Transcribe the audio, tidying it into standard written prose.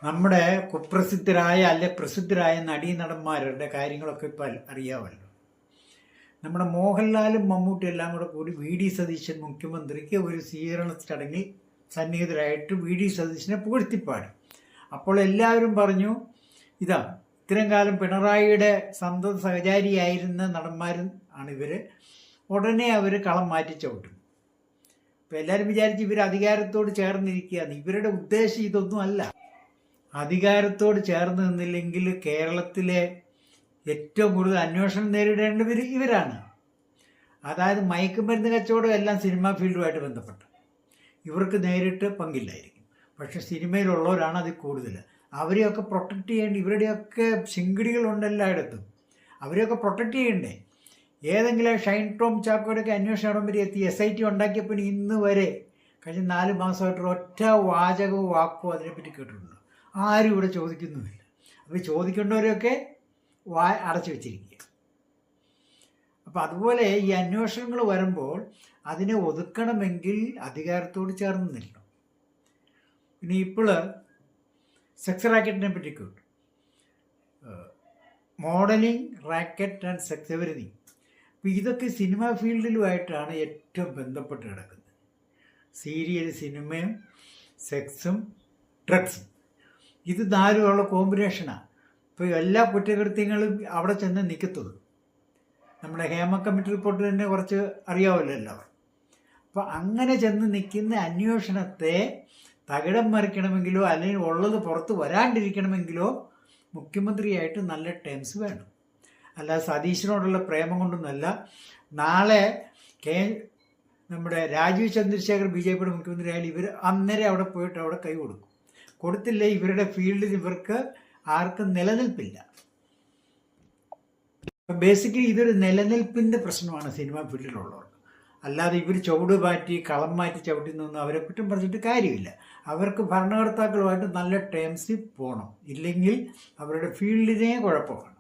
നമ്മുടെ കുപ്രസിദ്ധരായ അല്ലെ പ്രസിദ്ധരായ നടീനടന്മാരുടെ കാര്യങ്ങളൊക്കെ ഇപ്പോൾ അറിയാമല്ലോ. നമ്മുടെ മോഹൻലാലും മമ്മൂട്ടി എല്ലാം കൂടി വി ഡി സതീശൻ മുഖ്യമന്ത്രിക്ക് ഒരു സ്വീകരണ ചടങ്ങിൽ സന്നിഹിതരായിട്ട് വി ഡി സതീശനെ പുകഴ്ത്തിപ്പാടി. അപ്പോൾ എല്ലാവരും പറഞ്ഞു, ഇത്രയും കാലം പിണറായിയുടെ സന്തത സഹചാരിയായിരുന്ന നടന്മാരും ആണ് ഇവർ, ഉടനെ അവർ കളം മാറ്റി ചവിട്ടും. അപ്പോൾ എല്ലാവരും വിചാരിച്ച് ഇവർ അധികാരത്തോട് ചേർന്നിരിക്കുകയാണ്. ഇവരുടെ ഉദ്ദേശം ഇതൊന്നും അല്ല. അധികാരത്തോട് ചേർന്ന് നിന്നില്ലെങ്കിൽ കേരളത്തിലെ ഏറ്റവും കൂടുതൽ അന്വേഷണം നേരിടേണ്ടവർ ഇവരാണ്. അതായത് മയക്കുമരുന്ന് കച്ചവടം എല്ലാം സിനിമാ ഫീൽഡുമായിട്ട് ബന്ധപ്പെട്ട് ഇവർക്ക് നേരിട്ട് പങ്കില്ലായിരിക്കും. പക്ഷെ സിനിമയിലുള്ളവരാണ് അതിൽ കൂടുതൽ. അവരെയൊക്കെ പ്രൊട്ടക്റ്റ് ചെയ്യേണ്ടി, ഇവരുടെയൊക്കെ ശിങ്കിടികളുണ്ട് എല്ലായിടത്തും. അവരെയൊക്കെ പ്രൊട്ടക്റ്റ് ചെയ്യണ്ടേ? ഏതെങ്കിലും ഷൈൻ ടോം ചാക്കോയുടെയൊക്കെ അന്വേഷണ ഇടംവരെ എത്തി SIT ഉണ്ടാക്കിയപ്പോൾ ഇന്ന് വരെ കഴിഞ്ഞ 4 മാസമായിട്ട് ഒറ്റ വാചകവും വാക്കോ അതിനെപ്പറ്റി കേട്ടിട്ടുണ്ട്. ആരും ഇവിടെ ചോദിക്കുന്നുമില്ല. അപ്പോൾ ചോദിക്കേണ്ടവരെയൊക്കെ അടച്ചു വെച്ചിരിക്കുക. അപ്പം അതുപോലെ ഈ അന്വേഷണങ്ങൾ വരുമ്പോൾ അതിനെ ഒതുക്കണമെങ്കിൽ അധികാരത്തോട് ചേർന്ന് നിൽക്കണം. പിന്നെ ഇപ്പോൾ സെക്സ് റാക്കറ്റിനെ പറ്റി കേട്ടു. Modelling, racket and sex everything. അപ്പോൾ ഇതൊക്കെ സിനിമാ ഫീൽഡിലുമായിട്ടാണ് ഏറ്റവും ബന്ധപ്പെട്ട് കിടക്കുന്നത്. സീരിയൽ, സിനിമയും സെക്സും ഡ്രഗ്സും, ഇത് 4 കോമ്പിനേഷനാണ്. ഇപ്പോൾ എല്ലാ കുറ്റകൃത്യങ്ങളും അവിടെ ചെന്ന് നിൽക്കത്തുള്ളൂ. നമ്മുടെ ഹേമ കമ്മിറ്റി റിപ്പോർട്ട് തന്നെ കുറച്ച് അറിയാമല്ലോ എല്ലാവരും. അപ്പോൾ അങ്ങനെ ചെന്ന് നിൽക്കുന്ന അന്വേഷണത്തെ തകിടം മറിക്കണമെങ്കിലോ അല്ലെങ്കിൽ ഉള്ളത് പുറത്ത് വരാണ്ടിരിക്കണമെങ്കിലോ മുഖ്യമന്ത്രിയായിട്ട് നല്ല ടേംസ് വേണം. അല്ല സതീശനോടുള്ള പ്രേമം കൊണ്ടൊന്നുമല്ല. നാളെ നമ്മുടെ രാജീവ് ചന്ദ്രശേഖർ BJPയുടെ മുഖ്യമന്ത്രി ആയാലും ഇവർ അന്നേരം അവിടെ പോയിട്ട് അവിടെ കൈ കൊടുക്കും. കൊടുത്തില്ലേ ഇവരുടെ ഫീൽഡിൽ ഇവർക്ക് ആർക്കും നിലനിൽപ്പില്ല. അപ്പം ബേസിക്കലി ഇതൊരു നിലനിൽപ്പിൻ്റെ പ്രശ്നമാണ് സിനിമാ ഫീൽഡിലുള്ളവർക്ക്. അല്ലാതെ ഇവർ ചുവട് മാറ്റി കളം മാറ്റി ചവിട്ടുന്നൊന്നും അവരെ കുറ്റം പറഞ്ഞിട്ട് കാര്യമില്ല. അവർക്ക് ഭരണകർത്താക്കളുമായിട്ട് നല്ല ടേംസിൽ പോകണം. ഇല്ലെങ്കിൽ അവരുടെ ഫീൽഡിനെ കുഴപ്പമാണ്.